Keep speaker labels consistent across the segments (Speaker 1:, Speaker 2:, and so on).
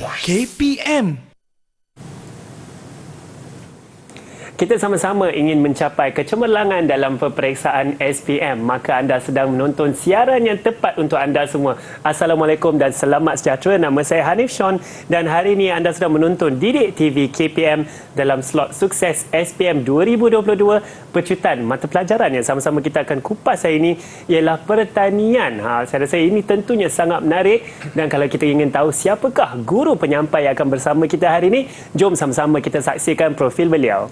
Speaker 1: KPM.
Speaker 2: Kita sama-sama ingin mencapai kecemerlangan dalam peperiksaan SPM, maka anda sedang menonton siaran yang tepat untuk anda semua. Assalamualaikum dan selamat sejahtera. Nama saya Hanif Sean dan hari ini anda sedang menonton Didik TV KPM dalam slot sukses SPM 2022. Pecutan mata pelajaran yang sama-sama kita akan kupas hari ini ialah pertanian. Saya rasa ini tentunya sangat menarik dan kalau kita ingin tahu siapakah guru penyampai yang akan bersama kita hari ini, jom sama-sama kita saksikan profil beliau.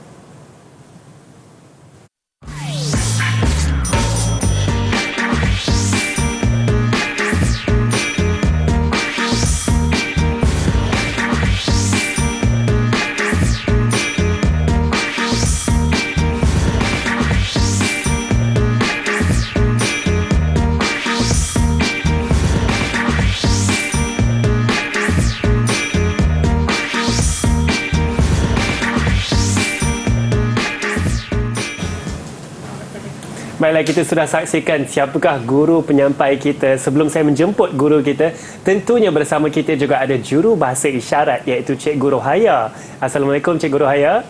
Speaker 2: Baiklah, kita sudah saksikan siapakah guru penyampai kita. Sebelum saya menjemput guru kita, tentunya bersama kita juga ada juru bahasa isyarat iaitu Cikgu Rohaya. Assalamualaikum Cikgu Rohaya.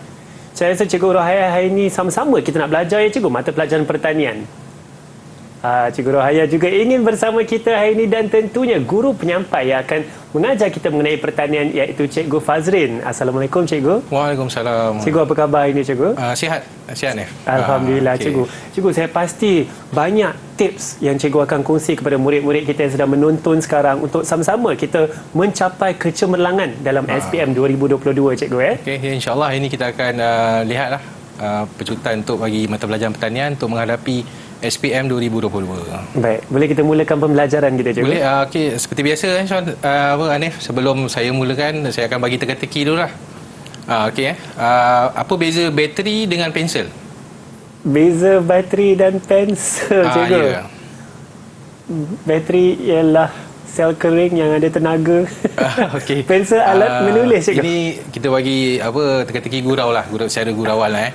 Speaker 2: Saya rasa Cikgu Rohaya hari ini sama-sama kita nak belajar ya Cikgu, mata pelajaran pertanian. Cikgu Rohaya juga ingin bersama kita hari ini dan tentunya guru penyampai yang akan mengajar kita mengenai pertanian iaitu Cikgu Fazrin. Assalamualaikum Cikgu.
Speaker 3: Waalaikumsalam.
Speaker 2: Cikgu, apa khabar hari ini Cikgu?
Speaker 3: Sihat ni.
Speaker 2: Alhamdulillah Cikgu. Cikgu, saya pasti banyak tips yang Cikgu akan kongsi kepada murid-murid kita yang sedang menonton sekarang untuk sama-sama kita mencapai kecemerlangan dalam SPM 2022 Cikgu
Speaker 3: Okey, insya-Allah ini kita akan lihatlah pecutan untuk bagi mata pelajaran pertanian untuk menghadapi SPM 2022.
Speaker 2: Baik, boleh kita mulakan pembelajaran kita Cikgu?
Speaker 3: Boleh. Okey, seperti biasa Sean, Hanif, sebelum saya mulakan saya akan bagi teka-teki dululah. Okey apa beza bateri dengan pensel?
Speaker 2: Beza bateri dan pensel Cikgu.
Speaker 3: Ya.
Speaker 2: Bateri ialah sel kering yang ada tenaga.
Speaker 3: Okey.
Speaker 2: Pensel alat menulis Cikgu.
Speaker 3: Ini kita bagi teka-teki gurau secara gurauan lah.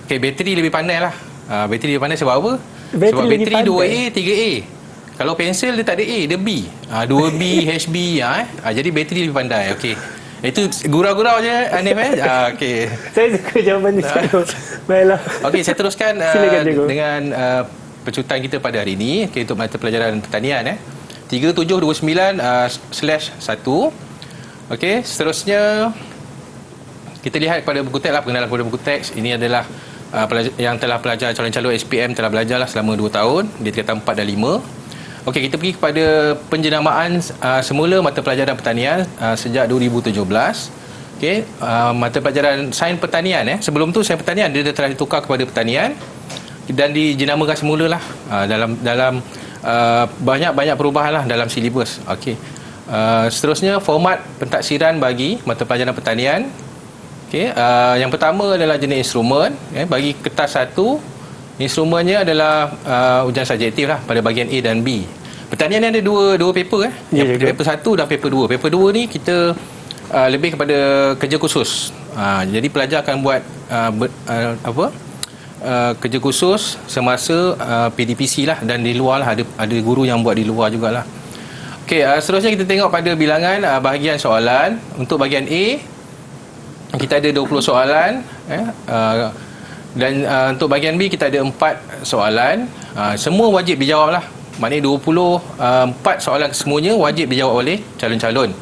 Speaker 3: Okey, bateri lebih pandai lah. Bateri lebih pandai sebab apa? Sebab bateri 2A, 3A. Kalau pensel dia tak ada A, dia B. 2B, HB. Jadi bateri lebih pandai. Okey. Itu gurau-gurau je, Hanif. Okey.
Speaker 2: Saya suka jawapan ni Cikgu. Baiklah.
Speaker 3: Okey, saya teruskan dengan pecutan kita pada hari ini. Okey, untuk mata pelajaran pertanian. 3729/1. Okey, seterusnya kita lihat pada buku teks lah, pengenalan pada buku teks. Ini adalah yang telah pelajar calon-calon SPM telah belajarlah selama 2 tahun di tingkatan 4 dan 5. Okey, kita pergi kepada penjenamaan semula mata pelajaran pertanian sejak 2017. Okey, mata pelajaran sains pertanian sebelum tu sains pertanian dia telah ditukar kepada pertanian dan dijenamakan semula lah dalam banyak perubahan lah dalam silibus. Okey. Seterusnya format pentaksiran bagi mata pelajaran pertanian. Okey, yang pertama adalah jenis instrumen. Bagi kertas 1, instrumennya adalah ujian subjektif lah pada bahagian A dan B. Pertanian ni ada dua paper paper 1 dan paper 2. Paper 2 ni kita lebih kepada kerja khusus. Jadi pelajar akan buat kerja khusus semasa PDPC lah, dan di luar lah ada guru yang buat di luar jugalah. Okey, seterusnya kita tengok pada bilangan bahagian soalan. Untuk bahagian A kita ada 20 soalan dan untuk bahagian B kita ada 4 soalan. Semua wajib dijawab lah. Maknanya 24 soalan semuanya wajib dijawab oleh calon-calon.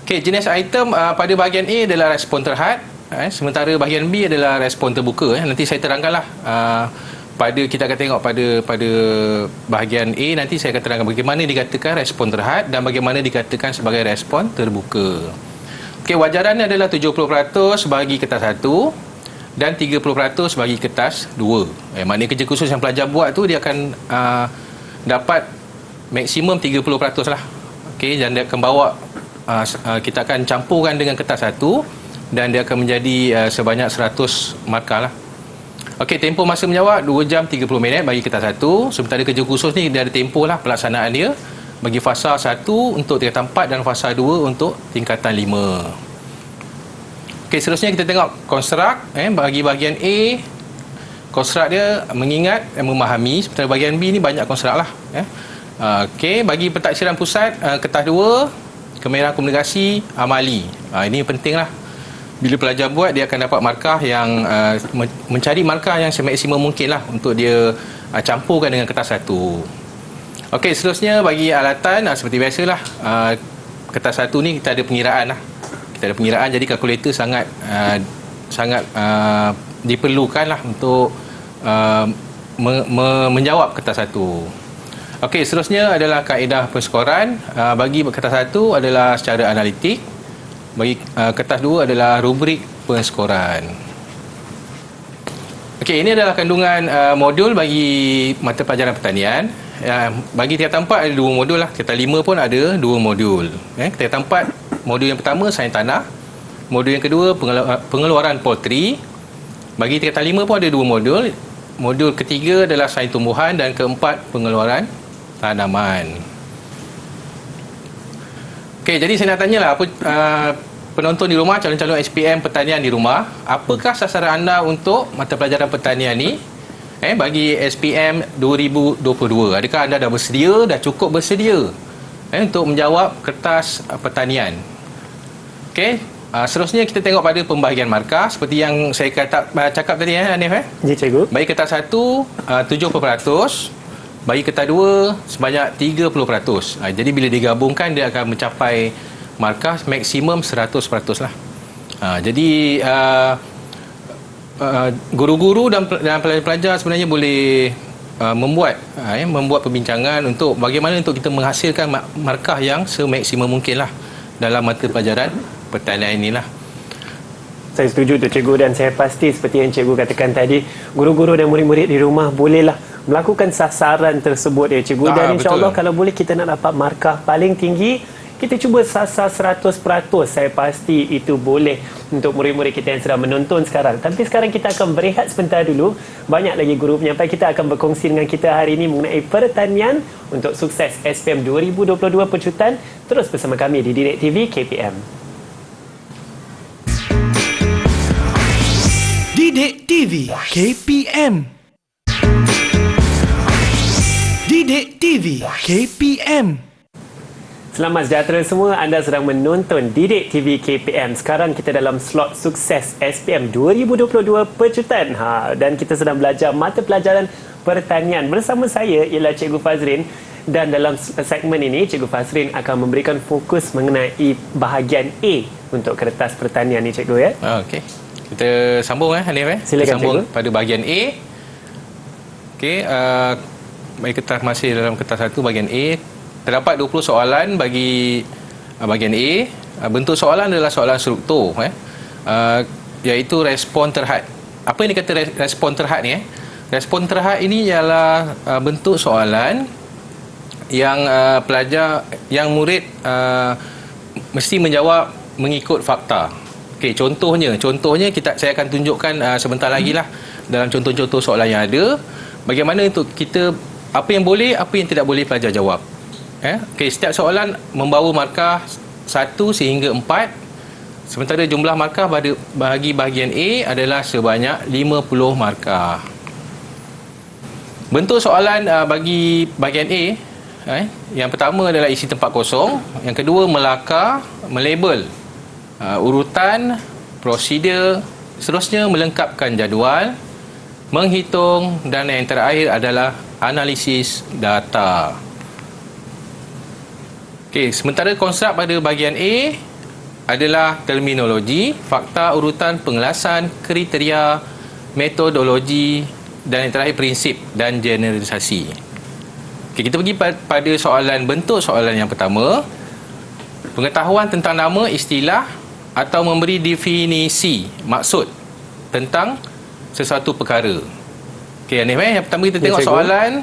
Speaker 3: Okey, jenis item pada bahagian A adalah respon terhad, sementara bahagian B adalah respon terbuka. Nanti saya terangkanlah kita akan tengok pada bahagian A, nanti saya akan terangkan bagaimana dikatakan respon terhad dan bagaimana dikatakan sebagai respon terbuka. Okey, wajarannya adalah 70% bagi kertas 1 dan 30% bagi kertas 2. Maknanya kerja khusus yang pelajar buat tu dia akan dapat maksimum 30% lah. Okey, dan dia akan bawa kita akan campurkan dengan kertas 1 dan dia akan menjadi sebanyak 100 markah lah. Okey, tempoh masa menjawab 2 jam 30 minit bagi kertas 1. Sementara kerja khusus ni dia ada tempoh lah pelaksanaan dia bagi fasa 1 untuk tingkatan 4 dan fasa 2 untuk tingkatan 5. Okey, seterusnya kita tengok konstruk. Bagi bahagian A, konstruk dia mengingat dan memahami. Sementara bahagian B ni banyak konstruk lah. Okey, bagi pentaksiran pusat kertas 2, kemahiran komunikasi amali. Ini pentinglah. Bila pelajar buat, dia akan dapat markah yang mencari markah yang semaksimum mungkin lah untuk dia campurkan dengan kertas satu. Okey, seterusnya bagi alatan seperti biasalah, kertas satu ni kita ada pengiraan lah. Kita ada pengiraan, jadi kalkulator sangat diperlukan lah untuk menjawab kertas satu. Okey, seterusnya adalah kaedah penskoran. Bagi kertas satu adalah secara analitik. Bagi kertas dua adalah rubrik penskoran. Okey, ini adalah kandungan modul bagi mata pelajaran pertanian. Bagi tingkatan 4 ada 2 modul lah. Tingkatan 5 pun ada 2 modul. Tingkatan 4, modul yang pertama sains tanah. Modul yang kedua pengeluaran poultry. Bagi tingkatan 5 pun ada 2 modul. Modul ketiga adalah sains tumbuhan dan keempat pengeluaran tanaman. Okey, jadi saya nak tanyalah apa penonton di rumah, calon-calon SPM pertanian di rumah, apakah sasaran anda untuk mata pelajaran pertanian ni bagi SPM 2022? Adakah anda dah bersedia, dah cukup bersedia untuk menjawab kertas pertanian? Okey, seterusnya kita tengok pada pembahagian markah seperti yang saya cakap tadi Hanif.
Speaker 2: Ya, cikgu.
Speaker 3: Bagi kertas 1 70%, bagi kertas 2 sebanyak 30%. Jadi bila digabungkan dia akan mencapai markah maksimum 100% lah. Jadi guru-guru dan pelajar-pelajar sebenarnya boleh membuat perbincangan untuk bagaimana untuk kita menghasilkan markah yang semaksimum mungkin lah dalam mata pelajaran pertanian inilah.
Speaker 2: Saya setuju tu cikgu, dan saya pasti seperti yang cikgu katakan tadi, guru-guru dan murid-murid di rumah bolehlah melakukan sasaran tersebut ya cikgu, dan insya-Allah kalau boleh kita nak dapat markah paling tinggi, kita cuba sasar 100%. Saya pasti itu boleh untuk murid-murid kita yang sedang menonton sekarang. Tapi sekarang kita akan berehat sebentar dulu. Banyak lagi guru penyampai kita akan berkongsi dengan kita hari ini mengenai pertanian untuk sukses SPM 2022 Pecutan. Terus bersama kami di Didik TV KPM.
Speaker 1: Didik TV KPM. Didik TV KPM.
Speaker 2: Selamat sejahtera semua, anda sedang menonton Didik TV KPM. Sekarang kita dalam slot sukses SPM 2022 Pecutan. Dan kita sedang belajar mata pelajaran pertanian. Bersama saya ialah Cikgu Fazrin. Dan dalam segmen ini, Cikgu Fazrin akan memberikan fokus mengenai bahagian A untuk kertas pertanian ni cikgu ya.
Speaker 3: Okey. Kita sambung Hanif
Speaker 2: Silakan,
Speaker 3: kita sambung
Speaker 2: cikgu.
Speaker 3: pada bahagian A. Okey, bagi kertas masih dalam kertas 1 bahagian A, terdapat 20 soalan bagi bahagian A. Bentuk soalan adalah soalan struktur iaitu respon terhad. Apa yang dikata respon terhad ni Respon terhad ini ialah bentuk soalan yang pelajar, yang murid mesti menjawab mengikut fakta. Okey, contohnya saya akan tunjukkan sebentar lagi lah dalam contoh-contoh soalan yang ada, bagaimana untuk kita, apa yang boleh, apa yang tidak boleh pelajar jawab. Okey, setiap soalan membawa markah 1 sehingga 4, sementara jumlah markah bagi bahagian A adalah sebanyak 50 markah. Bentuk soalan bagi bahagian A, yang pertama adalah isi tempat kosong, yang kedua melakar, melabel urutan, prosedur, seterusnya melengkapkan jadual, menghitung, dan yang terakhir adalah analisis data. Okey, sementara konsep pada bahagian A adalah terminologi, fakta, urutan, pengelasan, kriteria, metodologi, dan yang terakhir prinsip dan generalisasi. Okey, kita pergi pada soalan, bentuk soalan yang pertama. Pengetahuan tentang nama, istilah atau memberi definisi maksud tentang sesuatu perkara. Okey, yang pertama kita tengok soalan.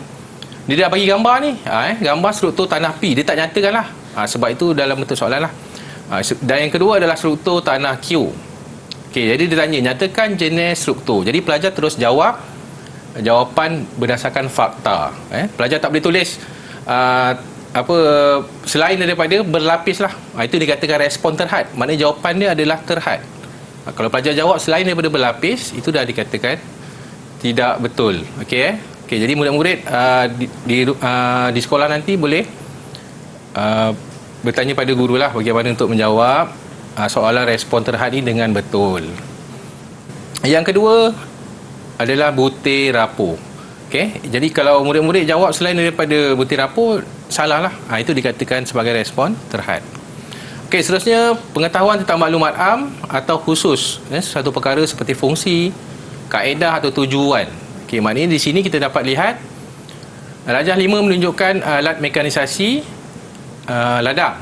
Speaker 3: Dia dah bagi gambar ni, gambar struktur tanah P. Dia tak nyatakan lah, sebab itu dalam bentuk soalan lah. Dan yang kedua adalah struktur tanah Q. Okey, jadi dia tanya, nyatakan jenis struktur. Jadi pelajar terus jawab jawapan berdasarkan fakta. Pelajar tak boleh tulis selain daripada berlapis lah. Itu dikatakan respon terhad. Maknanya jawapan dia adalah terhad. Kalau pelajar jawab selain daripada berlapis, itu dah dikatakan tidak betul. Okey, Okey, jadi murid-murid di sekolah nanti boleh bertanya pada guru lah bagaimana untuk menjawab soalan respon terhad ni dengan betul. Yang kedua adalah butir rapor. Okey, jadi kalau murid-murid jawab selain daripada butir rapor, salah lah. Itu dikatakan sebagai respon terhad. Okey, seterusnya pengetahuan tentang maklumat am atau khusus, satu perkara seperti fungsi, kaedah atau tujuan. Okey, maknanya di sini kita dapat lihat Rajah 5 menunjukkan alat mekanisasi ladang,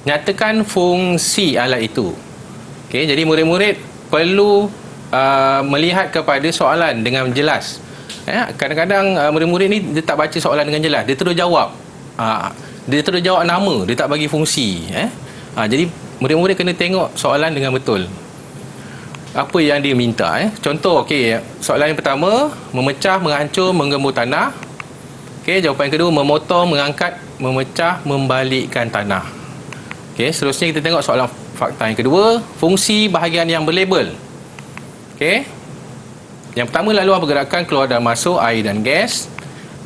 Speaker 3: nyatakan fungsi alat itu. Okey, jadi murid-murid perlu melihat kepada soalan dengan jelas. Kadang-kadang murid-murid ni dia tak baca soalan dengan jelas, dia terus jawab. Dia terus jawab nama, dia tak bagi fungsi. Jadi murid-murid kena tengok soalan dengan betul. Apa yang dia minta. Contoh, okey, soalan yang pertama, memecah, menghancur, menggembur tanah. Okey, jawapan yang kedua, memotong, mengangkat, memecah, membalikkan tanah. Okey, seterusnya kita tengok soalan fakta yang kedua, fungsi bahagian yang berlabel. Okey. Yang pertama, laluan pergerakan keluar dan masuk air dan gas.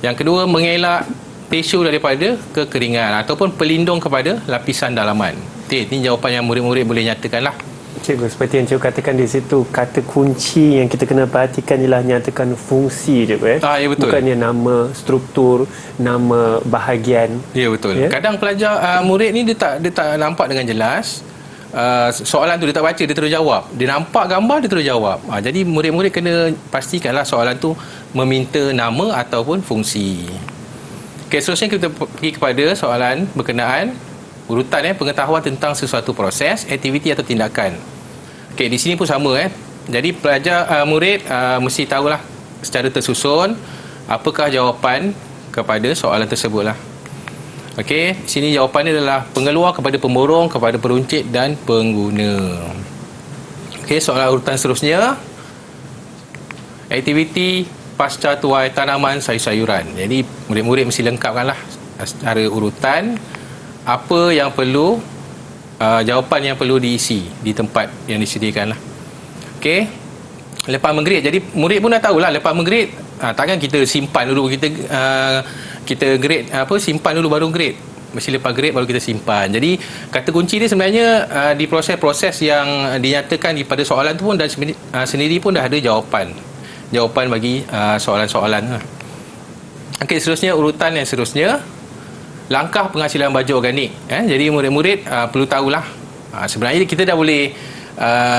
Speaker 3: Yang kedua, mengelak tisu daripada kekeringan ataupun pelindung kepada lapisan dalaman. Okey, ini jawapan yang murid-murid boleh nyatakanlah.
Speaker 2: Cikgu, seperti yang cikgu katakan di situ, kata kunci yang kita kena perhatikan ialah nyatakan fungsi, cikgu.
Speaker 3: Ya, betul.
Speaker 2: Bukannya nama struktur, nama bahagian.
Speaker 3: Ya, betul. Kadang pelajar murid ni dia tak nampak dengan jelas. Soalan tu dia tak baca, dia terus jawab. Dia nampak gambar, dia terus jawab. Jadi murid-murid kena pastikanlah soalan tu meminta nama ataupun fungsi. Okey, seterusnya kita pergi kepada soalan berkenaan urutan pengetahuan tentang sesuatu proses, aktiviti atau tindakan. Okey, di sini pun sama. Jadi pelajar murid mesti tahulah secara tersusun apakah jawapan kepada soalan tersebutlah. Okey, sini jawapannya adalah pengeluar kepada pemborong, kepada peruncit dan pengguna. Okey, soalan urutan seterusnya, aktiviti pasca tuai tanaman sayur-sayuran. Jadi murid-murid mesti lengkapkanlah secara urutan apa yang perlu, jawapan yang perlu diisi di tempat yang disediakan lah. Okey, lepas menggrade. Jadi murid pun dah tahulah lepas menggrade, takkan kita simpan dulu, kita grade simpan dulu baru grade. Mesti lepas grade baru kita simpan. Jadi kata kunci dia sebenarnya di proses-proses yang dinyatakan pada soalan tu pun dan sendiri pun dah ada jawapan bagi soalan-soalan. Okey, seterusnya urutan yang seterusnya, langkah penghasilan baja organik. Jadi murid-murid perlu tahulah. Sebenarnya kita dah boleh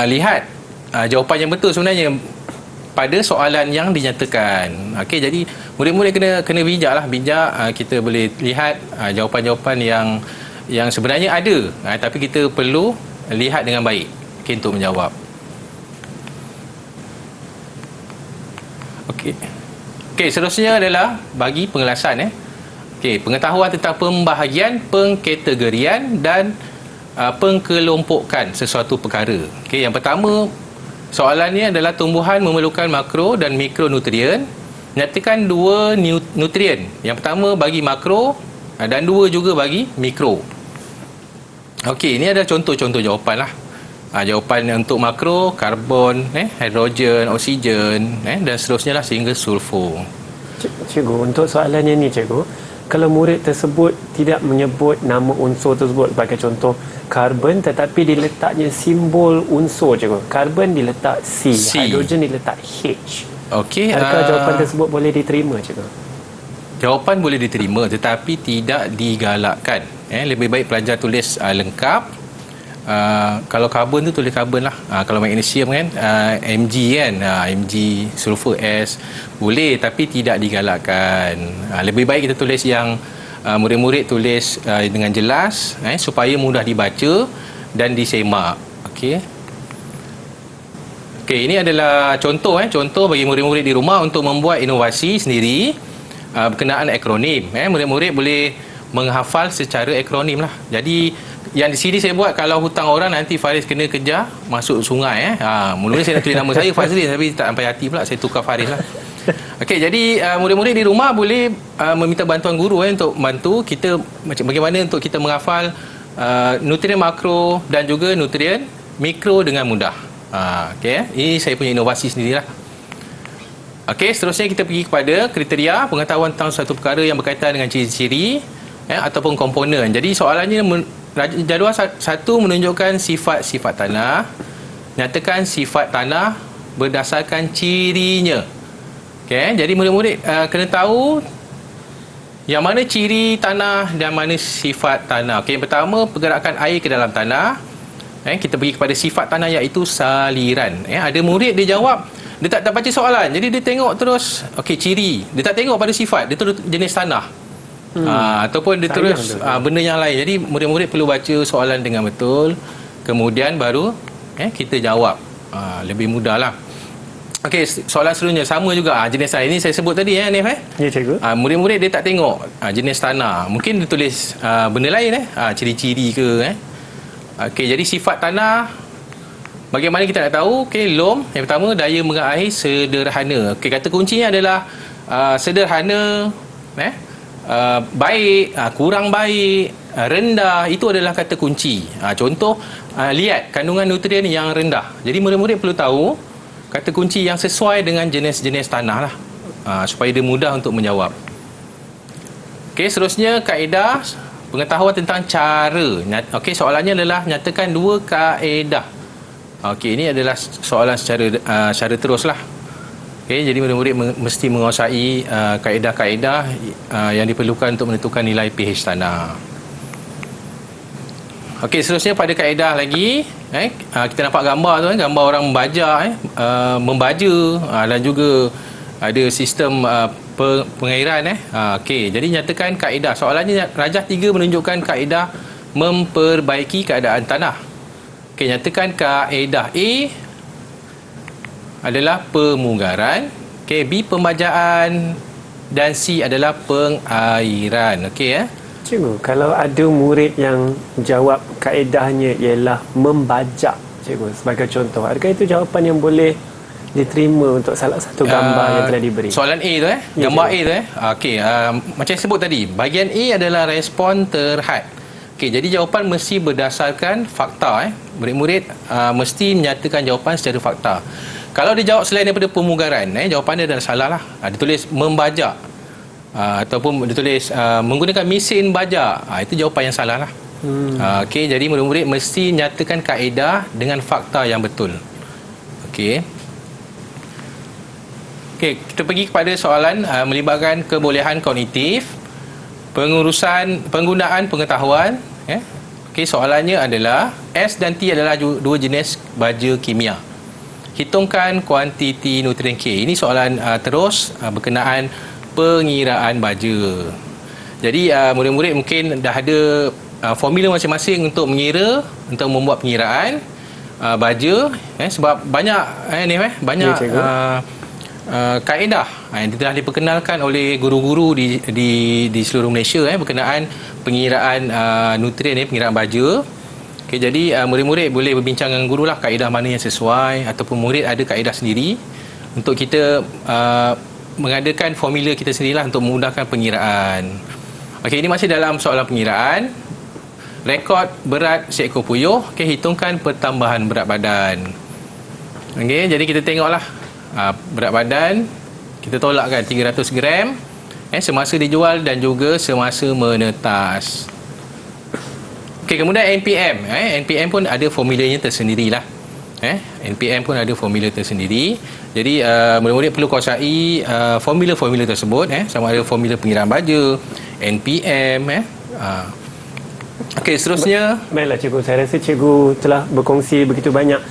Speaker 3: lihat jawapan yang betul sebenarnya pada soalan yang dinyatakan. Okey, jadi murid-murid kena bijak. Kita boleh lihat jawapan-jawapan yang sebenarnya ada, tapi kita perlu lihat dengan baik untuk menjawab. Okey, seterusnya adalah bagi pengelasan. Okey, pengetahuan tentang pembahagian, pengkategorian dan pengkelompokan sesuatu perkara. Okey, yang pertama, soalannya adalah tumbuhan memerlukan makro dan mikronutrien. Nyatakan dua nutrien. Yang pertama bagi makro dan dua juga bagi mikro. Okey, ini ada contoh-contoh jawapan lah. Jawapan untuk makro, karbon, hidrogen, oksigen, dan seterusnya lah sehingga sulfur.
Speaker 2: Cikgu, untuk soalannya ni, cikgu, kalau murid tersebut tidak menyebut nama unsur tersebut, sebagai contoh karbon tetapi diletaknya simbol unsur, cikgu. Karbon diletak C, hidrogen diletak H. Okey, adakah jawapan tersebut boleh diterima, cikgu?
Speaker 3: Jawapan boleh diterima tetapi tidak digalakkan. Lebih baik pelajar tulis lengkap. Kalau karbon tu tulis karbon lah. Kalau magnesium kan Mg kan, Mg, sulfur S boleh tapi tidak digalakkan. Lebih baik kita tulis yang murid-murid tulis dengan jelas supaya mudah dibaca dan disemak. Okey, ini adalah contoh bagi murid-murid di rumah untuk membuat inovasi sendiri berkenaan akronim. Murid-murid boleh menghafal secara akronim lah. Jadi yang di sini saya buat, kalau hutang orang nanti Faris kena kejar masuk sungai. Mula-mula saya nak tulis nama saya Fazli, tapi tak sampai hati pula, saya tukar Faris lah. Okey, jadi murid-murid di rumah boleh meminta bantuan guru untuk membantu kita bagaimana untuk kita menghafal nutrien makro dan juga nutrien mikro dengan mudah. Okey, ini saya punya inovasi sendirilah. Okey, seterusnya kita pergi kepada kriteria pengetahuan tentang suatu perkara yang berkaitan dengan ciri-ciri ataupun komponen. Jadi soalannya jadual satu menunjukkan sifat-sifat tanah. Nyatakan sifat tanah berdasarkan cirinya. Okey, jadi murid-murid kena tahu yang mana ciri tanah dan mana sifat tanah. Okey, yang pertama pergerakan air ke dalam tanah. Kita pergi kepada sifat tanah iaitu saliran. Ada murid dia jawab, dia tak baca soalan. Jadi dia tengok terus okey ciri. Dia tak tengok pada sifat, dia terus jenis tanah. Ataupun dia terus benda yang lain. Jadi murid-murid perlu baca soalan dengan betul. Kemudian baru kita jawab. Lebih mudahlah. Okey, soalan seterusnya sama juga jenis tanah. Ini saya sebut tadi Hanif.
Speaker 2: Ya, cikgu.
Speaker 3: Murid-murid dia tak tengok jenis tanah. Mungkin dia tulis benda lain ciri-ciri ke Okey, jadi sifat tanah bagaimana kita nak tahu? Okey, LOM yang pertama daya mengair sederhana. Okey, kata kuncinya adalah sederhana, baik, kurang baik, rendah, itu adalah kata kunci. Contoh, lihat kandungan nutrien yang rendah. Jadi murid-murid perlu tahu kata kunci yang sesuai dengan jenis-jenis tanah lah, supaya dia mudah untuk menjawab. Okey, seterusnya kaedah pengetahuan tentang cara. Okey, soalannya adalah nyatakan dua kaedah. Okey, ini adalah soalan secara teruslah. Okey, jadi murid-murid mesti menguasai kaedah-kaedah yang diperlukan untuk menentukan nilai pH tanah. Okey, seterusnya pada kaedah lagi, kita nampak gambar tu, gambar orang membaja, dan juga ada sistem pengairan. Okey, jadi nyatakan kaedah. Soalannya rajah 3 menunjukkan kaedah memperbaiki keadaan tanah. Okey, nyatakan kaedah A adalah pemugaran, okey, B pembajaan dan C adalah pengairan. Okey
Speaker 2: Cikgu, kalau ada murid yang jawab kaedahnya ialah membajak, cikgu, sebagai contoh, adakah itu jawapan yang boleh diterima untuk salah satu gambar yang telah diberi?
Speaker 3: Soalan A tu gambar A tu okey, macam saya sebut tadi, bahagian A adalah respon terhad. Okey, jadi jawapan mesti berdasarkan fakta. Murid-murid mesti menyatakan jawapan secara fakta. Kalau dia jawab selain daripada pemugaran, jawapan dia adalah salah lah. Dia tulis membajak, ataupun dia tulis menggunakan mesin bajak, itu jawapan yang salah lah. Okey, jadi murid-murid mesti nyatakan kaedah dengan fakta yang betul. Okey, kita pergi kepada soalan melibatkan kebolehan kognitif, penggunaan pengetahuan. Okey, soalannya adalah S dan T adalah dua jenis baja kimia. Hitungkan kuantiti nutrien K. Ini soalan terus berkenaan pengiraan baja. Jadi murid-murid mungkin dah ada formula masing-masing untuk mengira, untuk membuat pengiraan baja, sebab banyak banyak kaedah yang telah diperkenalkan oleh guru-guru di seluruh Malaysia berkenaan pengiraan nutrien, pengiraan baja. Okay, jadi murid-murid boleh berbincang dengan guru lah kaedah mana yang sesuai, ataupun murid ada kaedah sendiri untuk kita mengadakan formula kita sendirilah untuk memudahkan pengiraan. Okey, ini masih dalam soalan pengiraan. Rekod berat seekor puyuh. Okey, hitungkan pertambahan berat badan. Okey, jadi kita tengoklah berat badan kita tolakkan 300 gram semasa dijual dan juga semasa menetas. Okey, kemudian NPM. NPM pun ada formulanya tersendirilah. NPM pun ada formula tersendiri. Jadi murid-murid perlu kuasai formula-formula tersebut, sama ada formula pengiraan baja, NPM. Okey, seterusnya.
Speaker 2: Baiklah cikgu, saya rasa cikgu telah berkongsi begitu banyak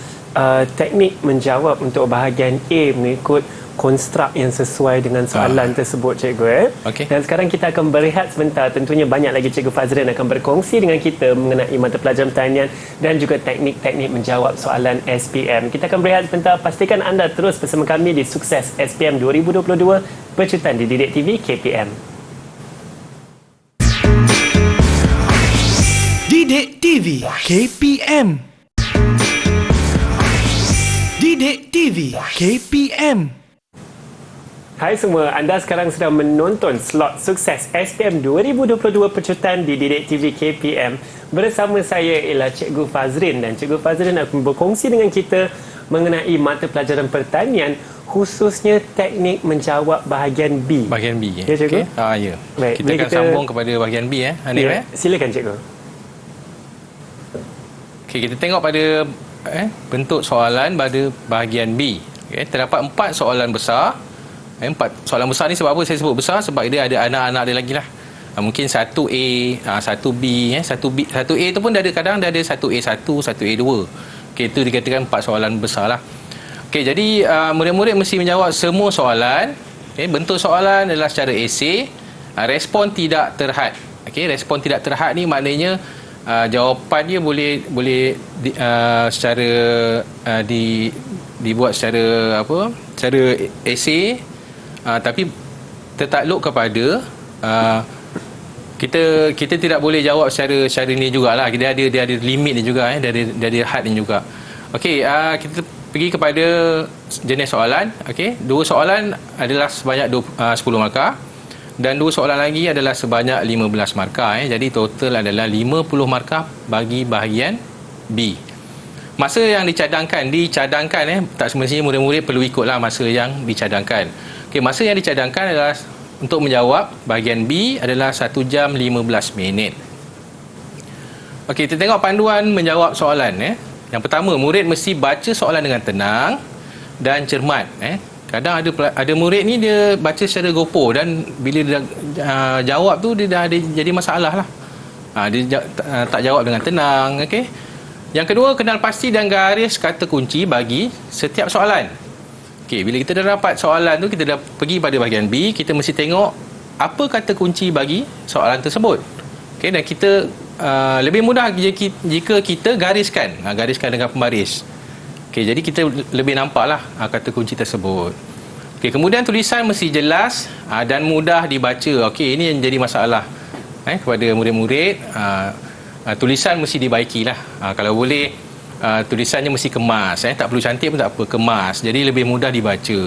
Speaker 2: teknik menjawab untuk bahagian A mengikut konstruk yang sesuai dengan soalan tersebut, cikgu.
Speaker 3: Okay.
Speaker 2: Dan sekarang kita akan berehat sebentar. Tentunya banyak lagi Cikgu Fazrin akan berkongsi dengan kita mengenai mata pelajaran pertanian dan juga teknik-teknik menjawab soalan SPM. Kita akan berehat sebentar. Pastikan anda terus bersama kami di Sukses SPM 2022 Pecutan di Didik TV KPM.
Speaker 1: Didik TV KPM. Didik TV KPM.
Speaker 2: Hai semua, anda sekarang sedang menonton slot Sukses SPM 2022 Pecutan di Didik TV KPM. Bersama saya ialah Cikgu Fazrin, dan Cikgu Fazrin akan berkongsi dengan kita mengenai mata pelajaran pertanian, khususnya teknik menjawab bahagian B.
Speaker 3: Bahagian B.
Speaker 2: Ya, cikgu?
Speaker 3: Ya.
Speaker 2: Baik,
Speaker 3: Kita
Speaker 2: boleh
Speaker 3: akan sambung kepada bahagian B Hanif.
Speaker 2: Ya, silakan cikgu.
Speaker 3: Okey, kita tengok pada bentuk soalan pada bahagian B. Okey, terdapat 4 soalan besar. 4 soalan besar ni sebab apa saya sebut besar? Sebab dia ada anak-anak dia lagi lah. Mungkin 1A, 1B, 1A tu pun kadang ada 1A1, 1A2. Okey, itu dikatakan 4 soalan besar lah. Okey, jadi murid-murid mesti menjawab semua soalan. Okey, bentuk soalan adalah secara esei. Respon tidak terhad. Okey, respon tidak terhad ni maknanya jawapan dia boleh secara dibuat secara secara esei, tapi tertakluk kepada kita tidak boleh jawab secara ni jugalah. Dia ada limit ni juga, dia ada had ni juga. Okey, kita pergi kepada jenis soalan. Okey, 2 soalan adalah sebanyak 10 markah dan 2 soalan lagi adalah sebanyak 15 markah. Jadi total adalah 50 markah bagi bahagian B. Masa yang dicadangkan tak semestinya murid-murid perlu ikutlah masa yang dicadangkan. Okey, masa yang dicadangkan adalah untuk menjawab bahagian B adalah 1 jam 15 minit. Okey, kita tengok panduan menjawab soalan. Yang pertama, murid mesti baca soalan dengan tenang dan cermat. Kadang ada murid ni dia baca secara gopoh dan bila dia jawab tu dia dah ada jadi masalah lah. Dia tak jawab dengan tenang. Okey. Yang kedua, kenal pasti dan garis kata kunci bagi setiap soalan. Okey, bila kita dah dapat soalan tu, kita dah pergi pada bahagian B, kita mesti tengok apa kata kunci bagi soalan tersebut. Okey, dan kita lebih mudah jika kita gariskan dengan pembaris. Okey, jadi kita lebih nampaklah kata kunci tersebut. Okey, kemudian tulisan mesti jelas dan mudah dibaca. Okey, ini yang jadi masalah kepada murid-murid. Tulisan mesti dibaikilah. Kalau boleh tulisannya mesti kemas. Tak perlu cantik pun tak apa, kemas. Jadi lebih mudah dibaca.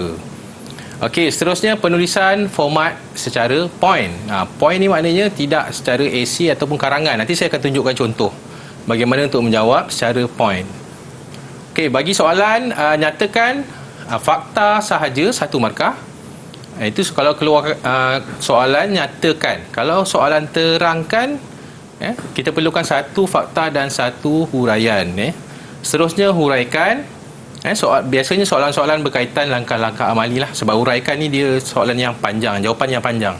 Speaker 3: Okey, seterusnya penulisan format secara point. Point ni maknanya tidak secara esei ataupun karangan. Nanti saya akan tunjukkan contoh bagaimana untuk menjawab secara point. Okey, bagi soalan nyatakan fakta sahaja 1 markah. Itu kalau keluar soalan nyatakan. Kalau soalan terangkan, kita perlukan 1 fakta dan 1 huraian. Seterusnya huraikan. Biasanya soalan-soalan berkaitan langkah-langkah amali lah. Sebab huraikan ni dia soalan yang panjang, jawapan yang panjang.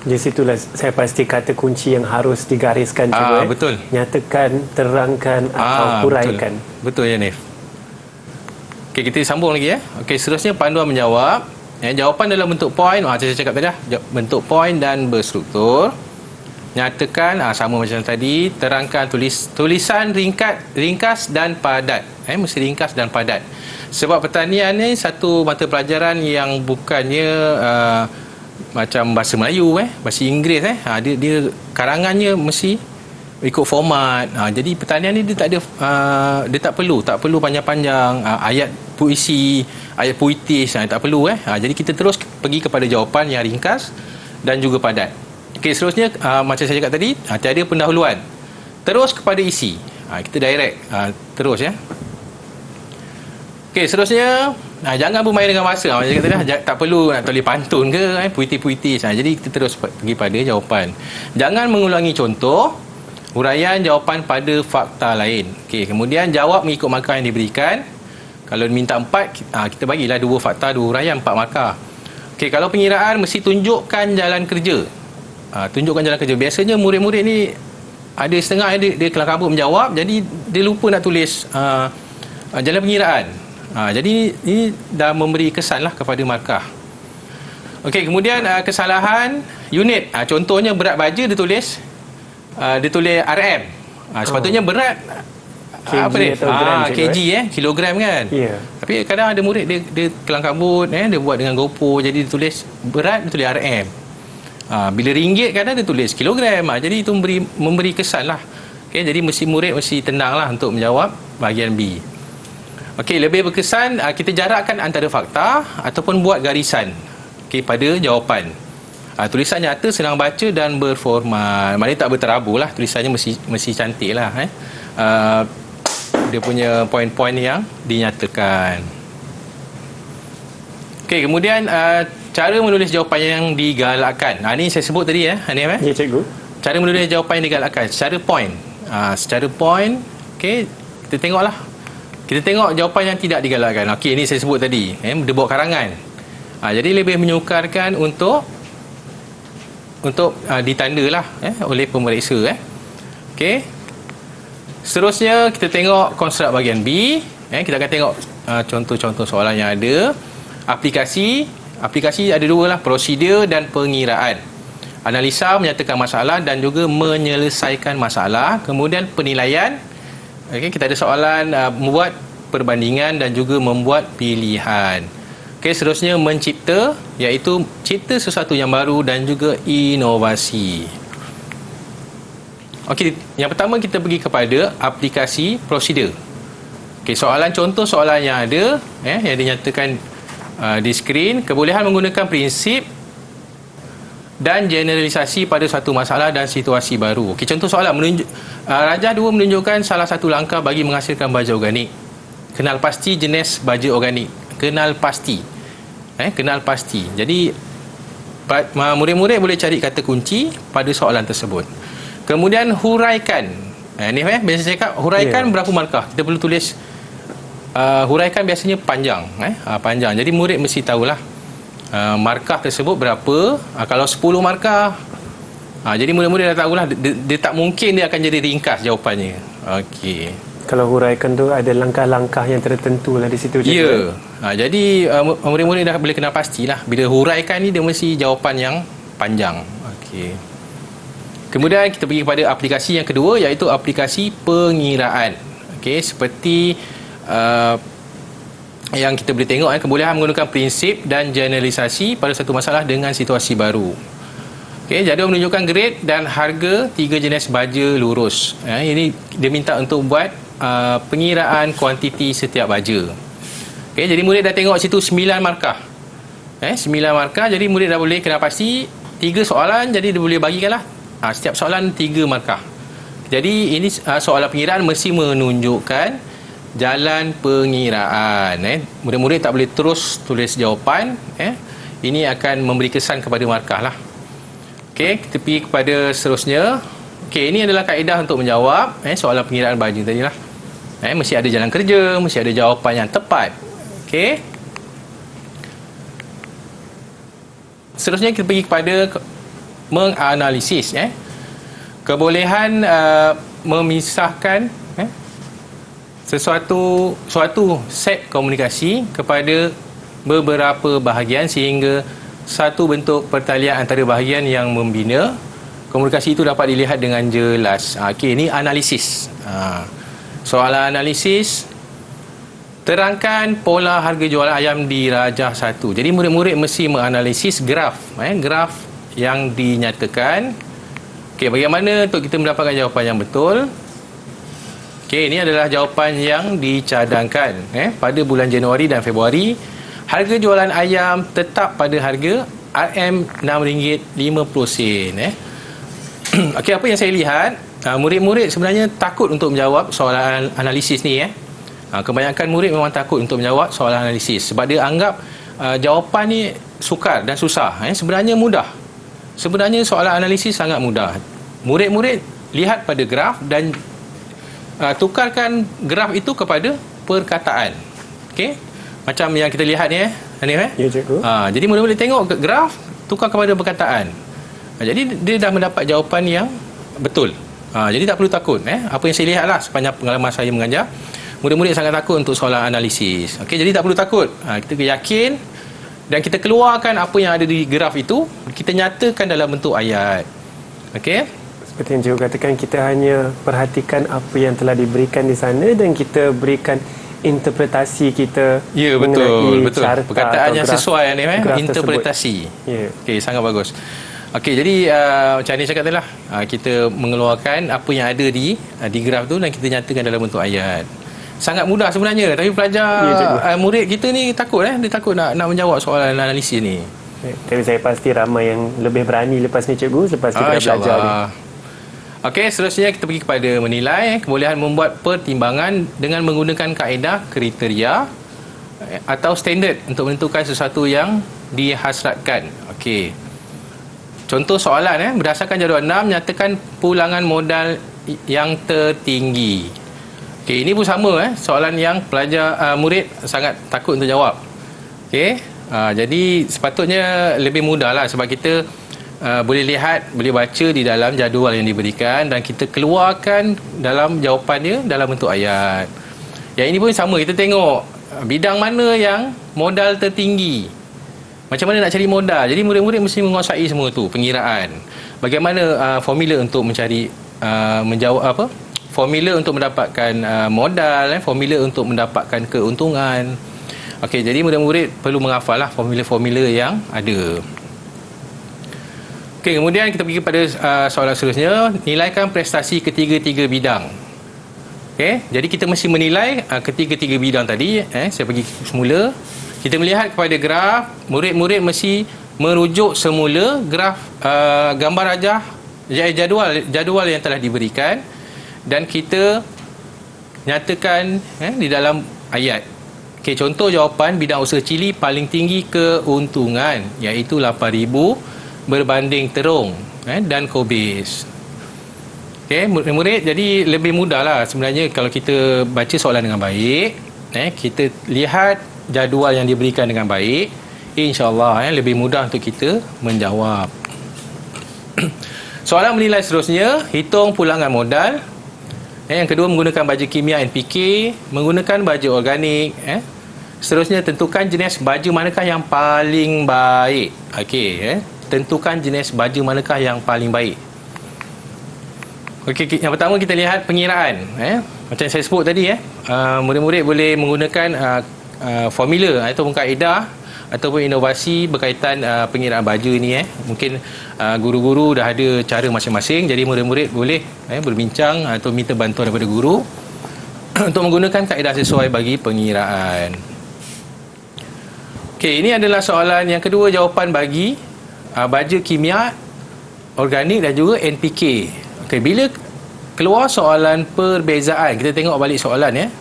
Speaker 2: Di situlah saya pasti kata kunci yang harus digariskan juga.
Speaker 3: Betul.
Speaker 2: Nyatakan, terangkan atau huraikan.
Speaker 3: Betul ya, Nif. Okey, kita sambung lagi. Okey, seterusnya panduan menjawab. Jawapan dalam bentuk point. Saya cakap tadi dah. Bentuk point dan berstruktur. Nyatakan sama macam tadi. Terangkan tulisan ringkas dan padat. Mesti ringkas dan padat. Sebab pertanian ni satu mata pelajaran yang bukannya macam bahasa Melayu, bahasa Inggeris. Dia karangannya mesti ikut format. Jadi pertanian ni dia tak ada dia tak perlu panjang-panjang ayat puisi, ayat puitis, tak perlu. Jadi kita terus pergi kepada jawapan yang ringkas dan juga padat. Okey, seterusnya macam saya cakap tadi, tiada pendahuluan. Terus kepada isi. Kita direct terus ya. Okey, seterusnya jangan bermain dengan masa. Macam cakap tadi tak perlu nak tulis pantun ke puitis-puitis. Jadi kita terus pergi pada jawapan. Jangan mengulangi contoh, huraian jawapan pada fakta lain. Okey, kemudian jawab mengikut markah yang diberikan. Kalau minta 4, kita bagilah 2 fakta, 2 huraian, 4 markah. Okey, kalau pengiraan mesti tunjukkan jalan kerja. Tunjukkan jalan kerja. Biasanya murid-murid ni ada setengah dia kelang kabut menjawab, jadi dia lupa nak tulis jalan pengiraan. Jadi ini dah memberi kesan lah kepada markah. Okey, kemudian kesalahan unit. Contohnya berat baja dia tulis RM. Sepatutnya berat
Speaker 2: kg atau gram,
Speaker 3: kg kilogram kan. Tapi kadang ada murid dia kelang kabut, dia buat dengan gopo, jadi dia tulis berat, dia tulis RM. Bila ringgit kadang dia tulis kilogram. Jadi itu memberi kesan lah. Okay, jadi murid mesti tenang lah untuk menjawab bahagian B. Okey, lebih berkesan kita jarakkan antara fakta ataupun buat garisan pada jawapan. Tulisan nyata, senang baca dan berformat. Maknanya tak berterabur lah. Tulisannya mesti cantik lah. Dia punya poin-poin yang dinyatakan. Okey, kemudian cara menulis jawapan yang digalakkan. Ini saya sebut tadi Hanif.
Speaker 2: Ya, cikgu.
Speaker 3: Cara menulis jawapan yang digalakkan secara point. Secara point, okey, kita tengoklah. Kita tengok jawapan yang tidak digalakkan. Okey, ini saya sebut tadi, dia bawa karangan. Jadi lebih menyukarkan untuk ditandalah oleh pemeriksa. Okey. Seterusnya kita tengok konstruk bahagian B. Kita akan tengok contoh-contoh soalan yang ada. Aplikasi ada dua lah, prosedur dan pengiraan. Analisa menyatakan masalah dan juga menyelesaikan masalah. Kemudian penilaian. Okey, kita ada soalan membuat perbandingan dan juga membuat pilihan. Okey, seterusnya mencipta, iaitu cipta sesuatu yang baru dan juga inovasi. Okey, yang pertama kita pergi kepada aplikasi prosedur. Okey, contoh soalan yang ada yang dinyatakan di skrin. Kebolehan menggunakan prinsip dan generalisasi pada satu masalah dan situasi baru. Okey, contoh soalan Rajah 2 menunjukkan salah satu langkah bagi menghasilkan baja organik. Kenal pasti jenis baja organik. Kenal pasti. Kenal pasti. Jadi murid-murid boleh cari kata kunci pada soalan tersebut. Kemudian huraikan. Ni biasa cakap huraikan berapa markah. Kita perlu tulis huraikan biasanya panjang. Panjang. Jadi murid mesti tahulah markah tersebut berapa. Kalau 10 markah, jadi murid-murid dah tahulah dia tak mungkin dia akan jadi ringkas jawapannya. Okey.
Speaker 2: Kalau huraikan tu ada langkah-langkah yang tertentu lah di situ.
Speaker 3: Ya. Jadi murid-murid dah boleh kenal pastilah. Bila huraikan ni dia mesti jawapan yang panjang. Okey. Kemudian kita pergi kepada aplikasi yang kedua, iaitu aplikasi pengiraan. Okey, seperti yang kita boleh tengok kebolehan menggunakan prinsip dan generalisasi pada satu masalah dengan situasi baru. Okey, jadual menunjukkan grade dan harga 3 jenis baja lurus. Ini dia minta untuk buat pengiraan kuantiti setiap baja. Okey, jadi murid dah tengok situ 9 markah. 9 markah, jadi murid dah boleh kenal pasti 3 soalan, jadi dia boleh bagikanlah setiap soalan 3 markah. Jadi ini soalan pengiraan mesti menunjukkan jalan pengiraan. Murid-murid tak boleh terus tulis jawapan. Ini akan memberi kesan kepada markah lah. Okey, kita pergi kepada seterusnya. Okey, ini adalah kaedah untuk menjawab soalan pengiraan baja tadi lah. Mesti ada jalan kerja, mesti ada jawapan yang tepat. Okey. Seterusnya kita pergi kepada menganalisis. Kebolehan memisahkan suatu set komunikasi kepada beberapa bahagian sehingga satu bentuk pertalian antara bahagian yang membina. Komunikasi itu dapat dilihat dengan jelas. Okey, ini analisis. Soalan analisis. Terangkan pola harga jualan ayam di Rajah 1. Jadi murid-murid mesti menganalisis graf. Graf yang dinyatakan. Okey, bagaimana untuk kita mendapatkan jawapan yang betul? Okey, ini adalah jawapan yang dicadangkan. Pada bulan Januari dan Februari, harga jualan ayam tetap pada harga RM6.50. Okey, apa yang saya lihat, murid-murid sebenarnya takut untuk menjawab soalan analisis ni. Kebanyakan murid memang takut untuk menjawab soalan analisis sebab dia anggap jawapan ni sukar dan susah. Sebenarnya mudah. Sebenarnya soalan analisis sangat mudah. Murid-murid lihat pada graf dan tukarkan graf itu kepada perkataan. Okey? Macam yang kita lihat ni Hanif.
Speaker 2: Ya, cikgu.
Speaker 3: Jadi murid-murid tengok graf, tukar kepada perkataan. Jadi dia dah mendapat jawapan yang betul. Jadi tak perlu takut. Apa yang saya lihatlah sepanjang pengalaman saya mengajar, murid-murid sangat takut untuk soalan analisis. Okey, jadi tak perlu takut. Kita yakin dan kita keluarkan apa yang ada di graf itu, kita nyatakan dalam bentuk ayat. Okey?
Speaker 2: Seperti yang cikgu katakan, kita hanya perhatikan apa yang telah diberikan di sana dan kita berikan interpretasi kita.
Speaker 3: Ya, betul. Perkataan yang
Speaker 2: graf,
Speaker 3: sesuai ni interpretasi.
Speaker 2: Ya.
Speaker 3: Okey, sangat bagus. Okey, jadi macam ni cakap tadi lah. Kita mengeluarkan apa yang ada di graf tu dan kita nyatakan dalam bentuk ayat. Sangat mudah sebenarnya, tapi pelajar murid kita ni takut dia takut nak menjawab soalan analisis ni.
Speaker 2: Tapi saya pasti ramai yang lebih berani lepas ni, cikgu, lepas kita dah belajar ni.
Speaker 3: Okey, seterusnya kita pergi kepada menilai. Kebolehan membuat pertimbangan dengan menggunakan kaedah kriteria. atau standard untuk menentukan sesuatu yang dihasratkan. Okey. Contoh soalan berdasarkan jadual 6 nyatakan pulangan modal yang tertinggi. Okey, ini pun sama soalan yang murid sangat takut untuk jawab. Okey. Jadi sepatutnya lebih mudahlah sebab kita boleh lihat, boleh baca di dalam jadual yang diberikan dan kita keluarkan dalam jawapannya dalam bentuk ayat. Yang ini pun sama, kita tengok bidang mana yang modal tertinggi. Macam mana nak cari modal? Jadi murid-murid mesti menguasai semua tu, pengiraan. Bagaimana formula untuk mencari menjawab formula untuk mendapatkan modal, formula untuk mendapatkan keuntungan. Okey, jadi murid-murid perlu menghafal formula-formula yang ada. Okey, kemudian kita pergi pada soalan seterusnya, nilaikan prestasi ketiga-tiga bidang. Okay, jadi kita mesti menilai ketiga-tiga bidang tadi. Saya pergi semula. Kita melihat kepada graf, murid-murid mesti merujuk semula graf gambar rajah jadual yang telah diberikan dan kita nyatakan di dalam ayat. Okay, contoh jawapan bidang usaha cili paling tinggi keuntungan iaitu 8,000 berbanding terung dan kobis. Okay, murid-murid, jadi lebih mudahlah sebenarnya kalau kita baca soalan dengan baik, kita lihat jadual yang diberikan dengan baik, insya-Allah lebih mudah untuk kita menjawab. Soalan menilai seterusnya, hitung pulangan modal. Yang kedua, menggunakan baju kimia NPK, menggunakan baju organik. Seterusnya, tentukan jenis baju manakah yang paling baik. Okey, tentukan jenis baju manakah yang paling baik. Okey, yang pertama kita lihat pengiraan. Macam saya sebut tadi, murid-murid boleh menggunakan formula ataupun kaedah ataupun inovasi berkaitan pengiraan baju ni. Mungkin guru-guru dah ada cara masing-masing, jadi murid-murid boleh berbincang atau minta bantuan daripada guru untuk menggunakan kaedah sesuai bagi pengiraan. Okey, ini adalah soalan yang kedua, jawapan bagi baju kimia, organik dan juga NPK. Okey, bila keluar soalan perbezaan, kita tengok balik soalan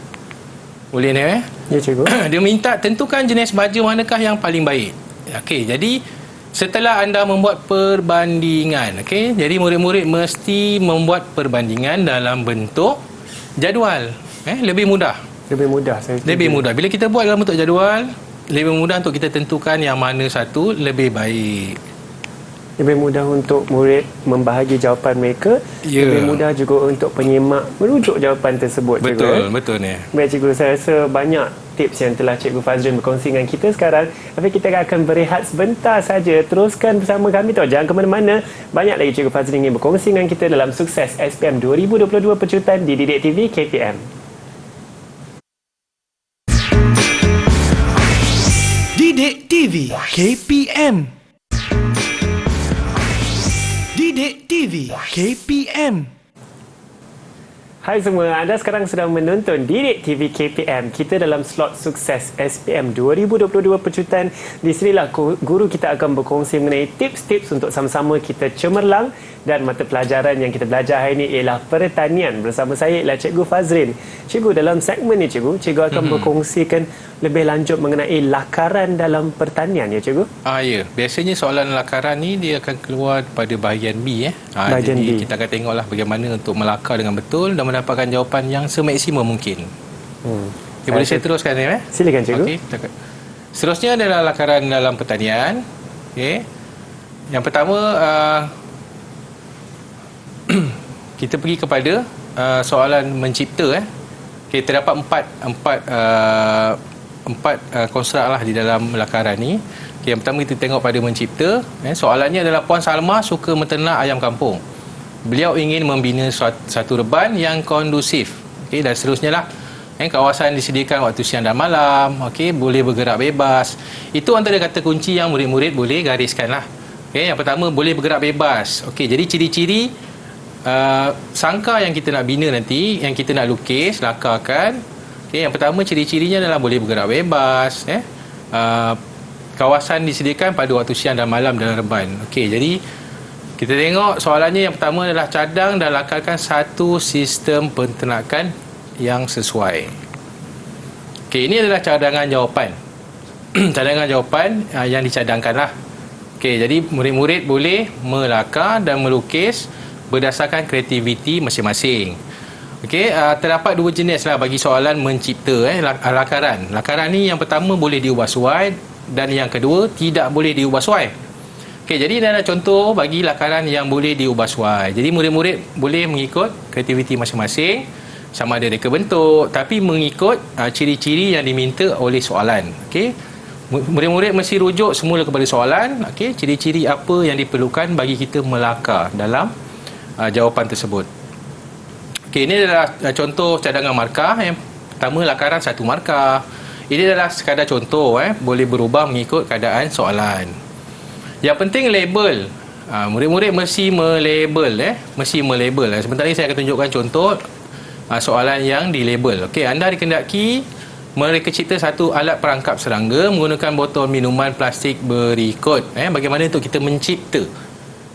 Speaker 3: Boleh ni
Speaker 2: Ya, cikgu.
Speaker 3: Dia minta tentukan jenis baju manakah yang paling baik. Okey, jadi setelah anda membuat perbandingan, jadi murid-murid mesti membuat perbandingan dalam bentuk jadual. Lebih mudah.
Speaker 2: Lebih mudah saya.
Speaker 3: Lebih mudah. Bila kita buat dalam bentuk jadual, lebih mudah untuk kita tentukan yang mana satu lebih baik.
Speaker 2: Lebih mudah untuk murid membahagi jawapan mereka. Lebih mudah juga untuk penyimak merujuk jawapan tersebut.
Speaker 3: Betul, betul ni.
Speaker 2: Baik, cikgu, saya rasa banyak tips yang telah Cikgu Fazrin berkongsi dengan kita sekarang. Tapi kita akan berehat sebentar saja. Teruskan bersama kami tau. Jangan ke mana-mana. Banyak lagi Cikgu Fazrin ingin berkongsi dengan kita dalam Sukses SPM 2022 Pecutan di Didik TV KPM.
Speaker 1: Didik TV KPM. Didik TV KPM.
Speaker 2: Hai semua, anda sekarang sedang menonton Didik TV KPM. Kita dalam slot Sukses SPM 2022 Pecutan. Di sinilah guru kita akan berkongsi mengenai tips-tips untuk sama-sama kita cemerlang, dan mata pelajaran yang kita belajar hari ini ialah pertanian. Bersama saya ialah Cikgu Fazrin. Cikgu, dalam segmen ni cikgu akan berkongsikan lebih lanjut mengenai lakaran dalam pertanian, ya cikgu?
Speaker 3: Ya, biasanya soalan lakaran ni dia akan keluar pada bahagian B.
Speaker 2: Bahagian
Speaker 3: jadi
Speaker 2: B.
Speaker 3: kita akan tengoklah bagaimana untuk melakar dengan betul dan mendapatkan jawapan yang semaksimum mungkin. Okay, boleh saya teruskan ni?
Speaker 2: Silakan cikgu.
Speaker 3: Okay, seterusnya adalah lakaran dalam pertanian. Okay. Yang pertama, kita pergi kepada soalan mencipta. Okay, terdapat empat konstruk lah di dalam lakaran ni. Okay, yang pertama kita tengok pada mencipta. Soalannya adalah Puan Salma suka menternak ayam kampung. Beliau ingin membina satu reban yang kondusif. Okay, dan seterusnya lah. Kawasan disediakan waktu siang dan malam. Okay, boleh bergerak bebas. Itu antara kata kunci yang murid-murid boleh gariskan lah. Okay, yang pertama, boleh bergerak bebas. Okay, jadi ciri-ciri sangka yang kita nak bina nanti, yang kita nak lukis, lakarkan. Okay, yang pertama, ciri-cirinya adalah boleh bergerak bebas. Kawasan disediakan pada waktu siang dan malam dalam reban. Okey, jadi kita tengok soalannya yang pertama adalah cadang dan lakarkan satu sistem penternakan yang sesuai. Okey, ini adalah cadangan jawapan. Cadangan jawapan yang dicadangkan lah. Okey, jadi murid-murid boleh melakar dan melukis berdasarkan kreativiti masing-masing. Okey, terdapat dua jenis lah bagi soalan mencipta lakaran. Lakaran ni yang pertama boleh diubah suai dan yang kedua tidak boleh diubah suai. Okey, jadi ini adalah contoh bagi lakaran yang boleh diubah suai. Jadi murid-murid boleh mengikut kreativiti masing-masing, sama ada reka bentuk, tapi mengikut ciri-ciri yang diminta oleh soalan. Okey, murid-murid mesti rujuk semula kepada soalan. Okey, ciri-ciri apa yang diperlukan bagi kita melakar dalam jawapan tersebut. Okey, ini adalah contoh cadangan markah. Yang pertama, lakaran satu markah. Ini adalah sekadar contoh, boleh berubah mengikut keadaan soalan. Yang penting label. Murid-murid mesti melabel, mesti melabel. Sebentar ini saya akan tunjukkan contoh soalan yang dilabel. Okey, anda dikendaki mereka cipta satu alat perangkap serangga menggunakan botol minuman plastik berikut. Bagaimana untuk kita mencipta?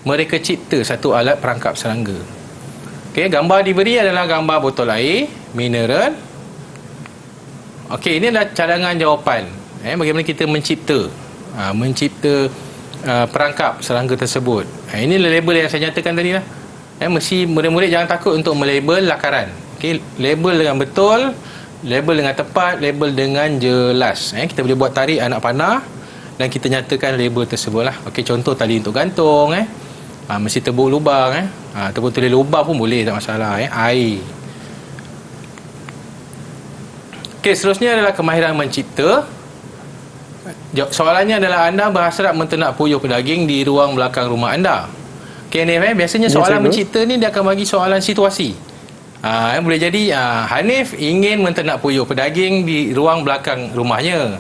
Speaker 3: Mereka cipta satu alat perangkap serangga. Okey, gambar diberi adalah gambar botol air mineral. Okey, ini adalah cadangan jawapan. Bagaimana kita mencipta perangkap serangga tersebut. Ini label yang saya nyatakan tadi lah. Mesti murid-murid jangan takut untuk melabel lakaran. Okey, label dengan betul, label dengan tepat, label dengan jelas. Kita boleh buat tarik anak panah dan kita nyatakan label tersebut lah. Okey, contoh tali untuk gantung, mesti tebuk lubang, ataupun tulis lubang pun boleh, tak masalah. Air. Okey, seterusnya adalah kemahiran mencipta. Soalannya adalah anda berhasrat menternak puyuh pedaging di ruang belakang rumah anda. Okey, Hanif, biasanya soalan mencipta ni dia akan bagi soalan situasi. Boleh jadi Hanif ingin menternak puyuh pedaging di ruang belakang rumahnya.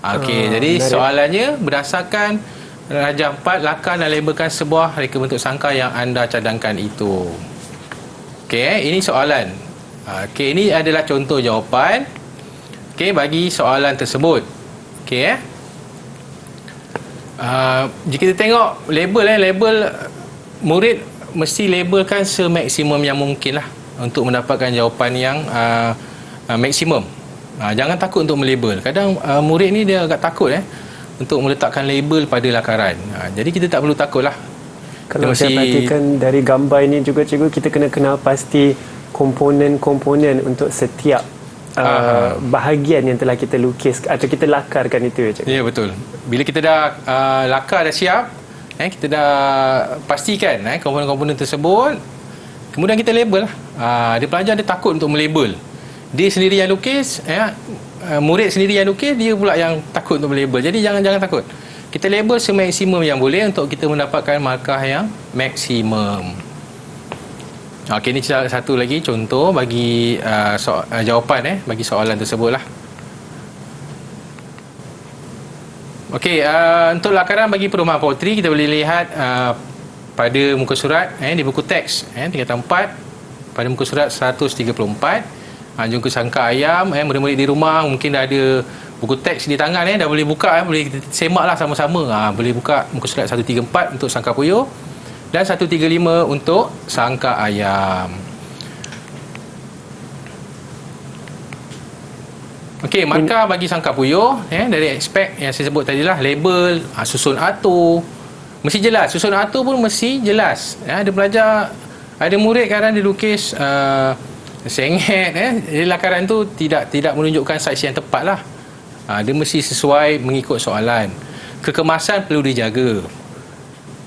Speaker 3: Okey, jadi soalannya berdasarkan Darjah 4, lakar dan labelkan sebuah reka bentuk sangka yang anda cadangkan itu. Okey, ini soalan. Okey, ini adalah contoh jawapan. Okey, bagi soalan tersebut. Okey, jika kita tengok label, murid mesti labelkan semaksimum yang mungkin lah untuk mendapatkan jawapan yang maksimum. Jangan takut untuk melabel. Kadang murid ni dia agak takut untuk meletakkan label pada lakaran. Jadi kita tak perlu takutlah.
Speaker 2: Kalau saya perhatikan dari gambar ini juga, cikgu, kita kena kenal pasti komponen-komponen untuk setiap bahagian yang telah kita lukis atau kita lakarkan itu, cikgu.
Speaker 3: Ya, betul. Bila kita dah lakar dah siap, kita dah pastikan komponen-komponen tersebut, kemudian kita label. Dia pelajar dia takut untuk melabel. Dia sendiri yang lukis, murid sendiri yang lukis, dia pula yang takut untuk melabel. Jadi jangan takut. Kita label semaksimum yang boleh untuk kita mendapatkan markah yang maksimum. Okey, ini satu lagi contoh bagi jawapan bagi soalan tersebut lah. Okey, untuk lakaran bagi perumahan poultry kita boleh lihat pada muka surat di buku teks tingkatan 4 pada muka surat 134. Jungka sangka ayam, murid-murid di rumah mungkin dah ada buku teks di tangan, dah boleh buka, boleh kita semak lah sama-sama. Boleh buka muka surat 134 untuk sangka puyuh dan 135 untuk sangka ayam. Okey, markah bagi sangka puyuh dari aspek yang saya sebut tadi lah, label, susun atur, mesti jelas. Susun atur pun mesti jelas. Ada pelajar, ada murid kadang dia lukis sengit, jadi lakaran tu tidak menunjukkan saiz yang tepat lah. Dia mesti sesuai mengikut soalan. Kekemasan perlu dijaga.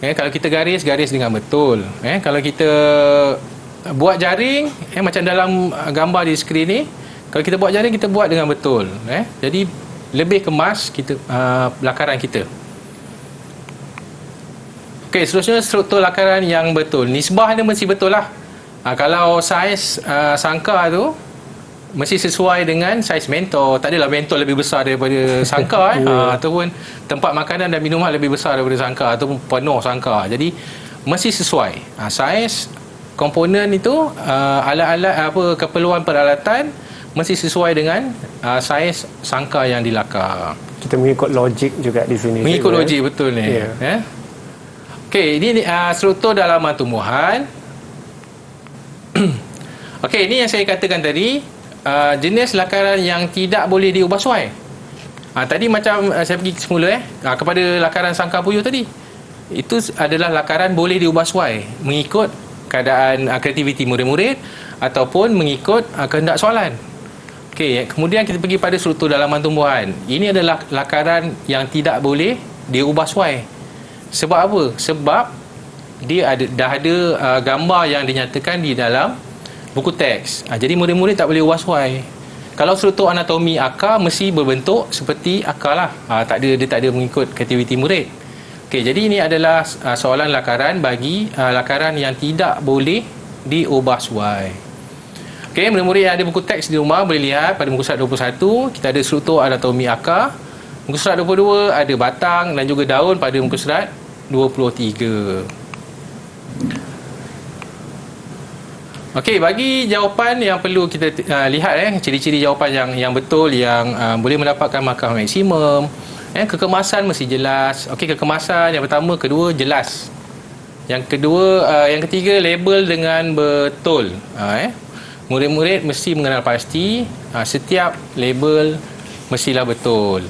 Speaker 3: Kalau kita garis dengan betul. Kalau kita buat jaring, macam dalam gambar di skrin ni, kalau kita buat jaring, kita buat dengan betul. Jadi lebih kemas kita lakaran kita. Okey, seterusnya struktur lakaran yang betul. Nisbah dia mesti betul lah. Kalau saiz sangka tu mesti sesuai dengan saiz mentol. Tak adalah mentol lebih besar daripada sangka ataupun tempat makanan dan minuman lebih besar daripada sangka ataupun penuh sangka. Jadi mesti sesuai. Saiz komponen itu, alat-alat keperluan peralatan mesti sesuai dengan saiz sangka yang dilakar.
Speaker 2: Kita mengikut logik juga di sini.
Speaker 3: Mengikut logik betul ni. Okey, ini struktur dalaman tumbuhan. Okey, ini yang saya katakan tadi, jenis lakaran yang tidak boleh diubah suai. Tadi macam saya pergi semula kepada lakaran sangkar puyuh tadi. Itu adalah lakaran boleh diubah suai mengikut keadaan kreativiti murid-murid ataupun mengikut kehendak soalan. Okey, kemudian kita pergi pada struktur dalaman tumbuhan. Ini adalah lakaran yang tidak boleh diubah suai. Sebab apa? Sebab dia dah ada gambar yang dinyatakan di dalam buku teks. Jadi murid-murid tak boleh ubah suai. Kalau struktur anatomi akar mesti berbentuk seperti akar lah. Dia tak ada mengikut kreativiti murid. Okey, jadi ini adalah soalan lakaran bagi lakaran yang tidak boleh diubah suai. Okey, murid-murid yang ada buku teks di rumah boleh lihat pada muka surat 21 kita ada struktur anatomi akar. Muka surat 22 ada batang dan juga daun pada muka surat 23. Okey, bagi jawapan yang perlu kita lihat ciri-ciri jawapan yang betul yang boleh mendapatkan markah maksimum. Kekemasan mesti jelas. Okey, kekemasan yang pertama, kedua jelas. Yang kedua, yang ketiga label dengan betul. Murid-murid mesti mengenal pasti setiap label mestilah betul.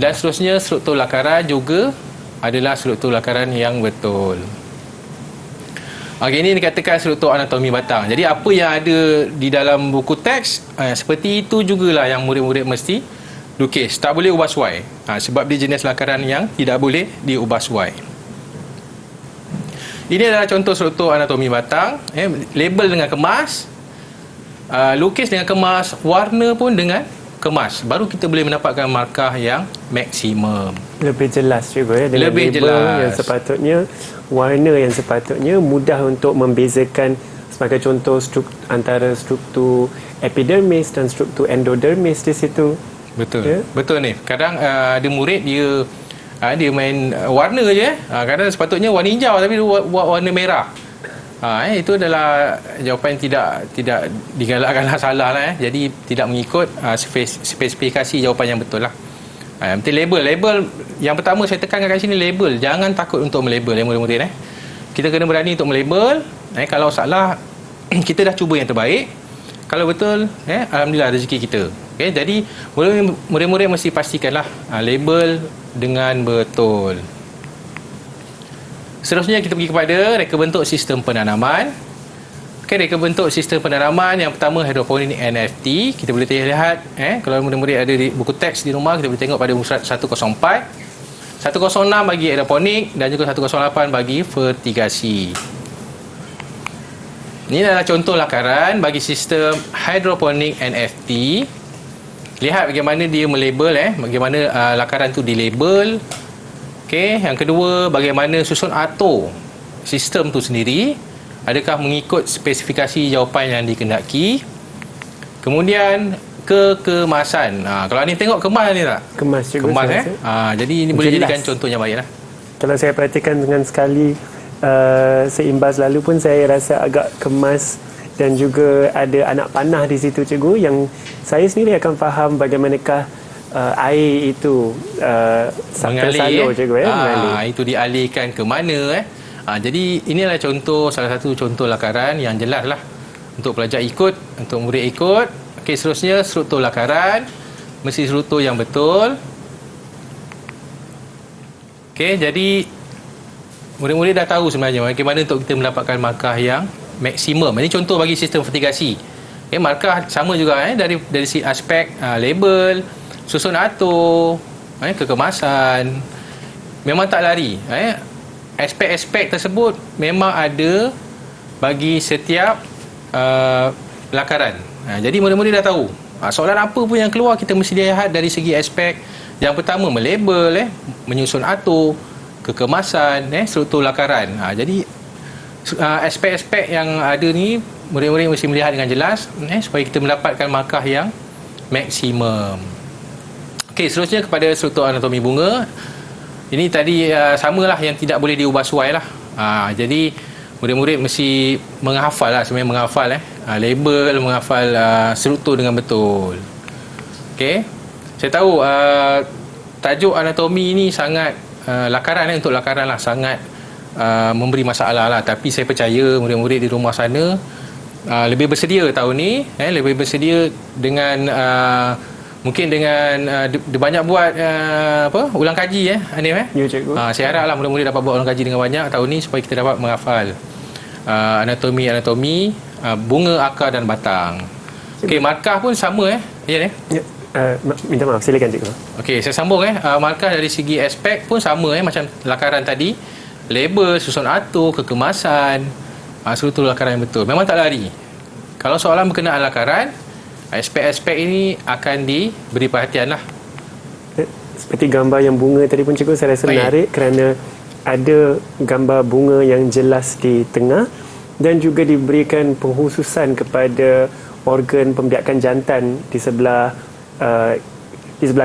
Speaker 3: Dan seterusnya struktur lakaran juga adalah struktur lakaran yang betul. Okey, ini dikatakan struktur anatomi batang. Jadi apa yang ada di dalam buku teks seperti itu jugalah yang murid-murid mesti lukis. Tak boleh ubah suai. Sebab dia jenis lakaran yang tidak boleh diubah suai. Ini adalah contoh struktur anatomi batang. Label dengan kemas, lukis dengan kemas, warna pun dengan kemas. Baru kita boleh mendapatkan markah yang maksimum.
Speaker 2: Lebih jelas juga dengan
Speaker 3: lebih
Speaker 2: label
Speaker 3: jelas.
Speaker 2: yang sepatutnya, warna yang sepatutnya, mudah untuk membezakan sebagai contoh antara struktur epidermis dan struktur endodermis di situ.
Speaker 3: Betul. Betul ni. Kadang ada murid dia main warna je. Kadang sepatutnya warna hijau tapi dia buat warna merah. Itu adalah jawapan tidak digalakkanlah salah lah. Jadi tidak mengikut spesifikasi jawapan yang betul lah. Nanti label yang pertama saya tekankan kat sini, label. Jangan takut untuk melabel murid-murid. Kita kena berani untuk melabel. Kalau salah kita dah cuba yang terbaik. Kalau betul, alhamdulillah rezeki kita. Okay, jadi murid-murid mesti pastikanlah label dengan betul. Seterusnya kita pergi kepada reka bentuk sistem penanaman. Okey, reka bentuk sistem penanaman yang pertama hidroponik NFT. Kita boleh lihat kalau murid-murid ada di buku teks di rumah, kita boleh tengok pada muka surat 104. 106 bagi hidroponik dan juga 108 bagi vertigasi. Ini adalah contoh lakaran bagi sistem hidroponik NFT. Lihat bagaimana dia melabel bagaimana lakaran tu dilabel. Okey, yang kedua bagaimana susun atur sistem tu sendiri. Adakah mengikut spesifikasi jawapan yang dikehendaki? Kemudian kekemasan. Kalau ni tengok kemas ni tak?
Speaker 2: Kemas juga.
Speaker 3: Kemas jadi ini boleh
Speaker 2: jelas.
Speaker 3: jadikan contoh yang baiklah.
Speaker 2: Kalau saya perhatikan dengan sekali seimbas lalu pun saya rasa agak kemas dan juga ada anak panah di situ cikgu, yang saya sendiri akan faham bagaimanakah air itu
Speaker 3: Mengalir
Speaker 2: cikgu mengalir.
Speaker 3: itu dialihkan ke mana jadi inilah salah satu contoh lakaran yang jelas lah untuk pelajar ikut, untuk murid ikut. Okey, seterusnya struktur lakaran mesti struktur yang betul. Okey, jadi murid-murid dah tahu sebenarnya bagaimana untuk kita mendapatkan markah yang maksimum. Ini contoh bagi sistem vertigasi. Markah sama juga dari aspek label, susun atur, kekemasan. Memang tak lari. Aspek-aspek tersebut memang ada bagi setiap lakaran. Jadi murid-murid dah tahu. Soalan apa pun yang keluar kita mesti lihat dari segi aspek. Yang pertama melabel, menyusun atur, kekemasan, struktur lakaran. Jadi aspek-aspek yang ada ni murid-murid mesti melihat dengan jelas supaya kita mendapatkan markah yang maksimum. Okey, seterusnya kepada struktur anatomi bunga. Ini tadi samalah yang tidak boleh diubah suai lah. Jadi murid-murid mesti menghafal lah, sebenarnya menghafal label, menghafal struktur dengan betul. Okey, saya tahu tajuk anatomi ni sangat lakaran untuk lakaran lah sangat memberi masalah lah, tapi saya percaya murid-murid di rumah sana lebih bersedia tahun ni, lebih bersedia dengan mungkin dengan dia banyak buat ulang kaji Hanif
Speaker 2: Ya, cikgu.
Speaker 3: saya haraplah murid-murid dapat buat ulang kaji dengan banyak tahun ni supaya kita dapat menghafal anatomi bunga, akar dan batang. Okey, markah pun sama ya.
Speaker 2: Ya. Minta maaf, silakan cikgu.
Speaker 3: Okey, saya sambung markah dari segi aspek pun sama macam lakaran tadi. Label, susun atur, kekemasan, seluruh lakaran yang betul. Memang tak lari. Kalau soalan berkenaan lakaran, aspek-aspek ini akan diberi perhatian lah.
Speaker 2: Seperti gambar yang bunga tadi pun cikgu, saya rasa menarik kerana ada gambar bunga yang jelas di tengah dan juga diberikan pengkhususan kepada organ pembiakan jantan di sebelah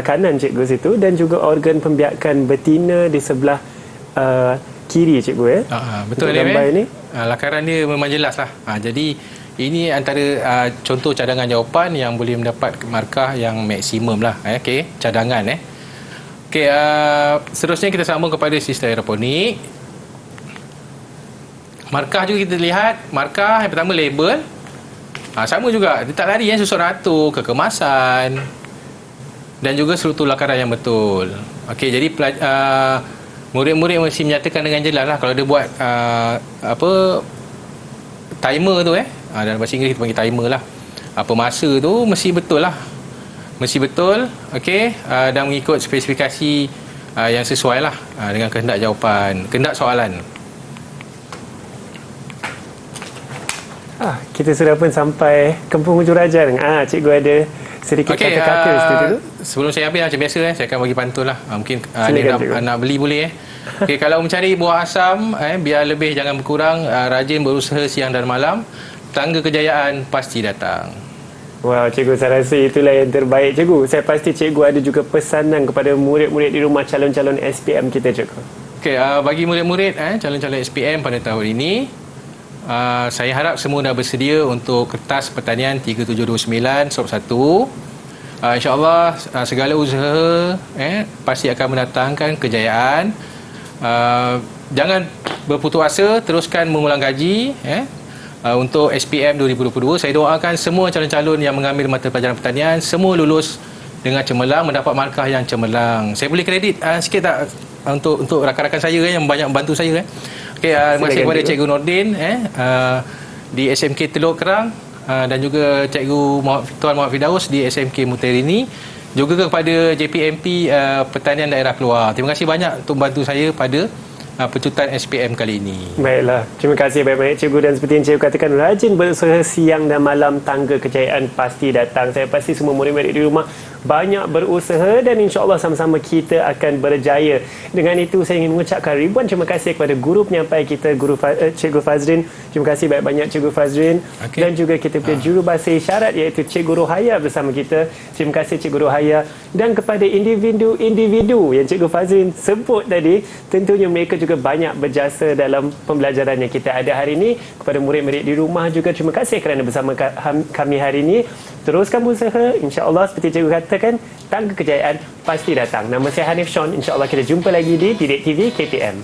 Speaker 2: kanan cikgu situ dan juga organ pembiakan betina di sebelah kiri cikgu
Speaker 3: betul
Speaker 2: gambar ini.
Speaker 3: Lakaran dia memang jelas lah. Jadi ini antara contoh cadangan jawapan yang boleh mendapat markah yang maksimum lah. Okey, cadangan Okey, seterusnya kita sambung kepada sistem aeroponik. Markah juga kita lihat. Markah yang pertama label. Sama juga, dia tak lari susun atur, kekemasan dan juga struktur lakaran yang betul. Okey, jadi murid-murid mesti menyatakan dengan jelas lah kalau dia buat timer tu dalam bahasa Inggeris kita panggil timer lah. Apa masa tu mesti betul lah. Mesti betul, okey, dan mengikut spesifikasi yang sesuai lah dengan kehendak jawapan, kehendak soalan.
Speaker 2: Kita sudah pun sampai ke penghujung raja. Cikgu ada sedikit kata-kata seperti itu.
Speaker 3: Sebelum saya habis macam biasa saya akan bagi pantun lah. Mungkin nak beli boleh Okey, kalau mencari buah asam biar lebih jangan berkurang, rajin berusaha siang dan malam, tangga kejayaan pasti datang.
Speaker 2: Wow, cikgu, saya rasa itulah yang terbaik cikgu. Saya pasti cikgu ada juga pesanan kepada murid-murid di rumah, calon-calon SPM kita cikgu.
Speaker 3: Okey, bagi murid-murid calon-calon SPM pada tahun ini, saya harap semua dah bersedia untuk kertas pertanian 3729 sop 1. InsyaAllah segala usaha pasti akan mendatangkan kejayaan. Jangan berputus asa, teruskan mengulang kaji untuk SPM 2022. Saya doakan semua calon-calon yang mengambil mata pelajaran pertanian semua lulus dengan cemerlang, mendapat markah yang cemerlang. Saya boleh kredit sikit tak untuk rakan-rakan saya yang banyak membantu saya Okey, terima kasih kepada Cikgu Nordin di SMK Teluk Kerang dan juga Cikgu Tuan Muhammad Firdaus di SMK Muterini, juga kepada JPMP Pertanian Daerah Keluar. Terima kasih banyak untuk membantu saya pada pecutan SPM kali ini.
Speaker 2: Baiklah, terima kasih banyak-banyak cikgu, dan seperti yang cikgu katakan, rajin berusaha siang dan malam, tangga kejayaan pasti datang. Saya pasti semua murid-murid di rumah banyak berusaha dan insya-Allah sama-sama kita akan berjaya. Dengan itu saya ingin mengucapkan ribuan terima kasih kepada guru penyampai kita, Cikgu Fazrin. Terima kasih banyak-banyak Cikgu Fazrin. Dan juga kita punya jurubahasa isyarat iaitu Cikgu Rohaya bersama kita. Terima kasih Cikgu Rohaya. Dan kepada individu-individu yang Cikgu Fazrin sebut tadi, tentunya mereka juga banyak berjasa dalam pembelajaran yang kita ada hari ini. Kepada murid-murid di rumah juga terima kasih kerana bersama kami hari ini. Teruskan berusaha, insya-Allah seperti cikgu katakan, tangga kejayaan pasti datang. Nama saya Hanif Sean, insya-Allah kita jumpa lagi di Didik TV KPM.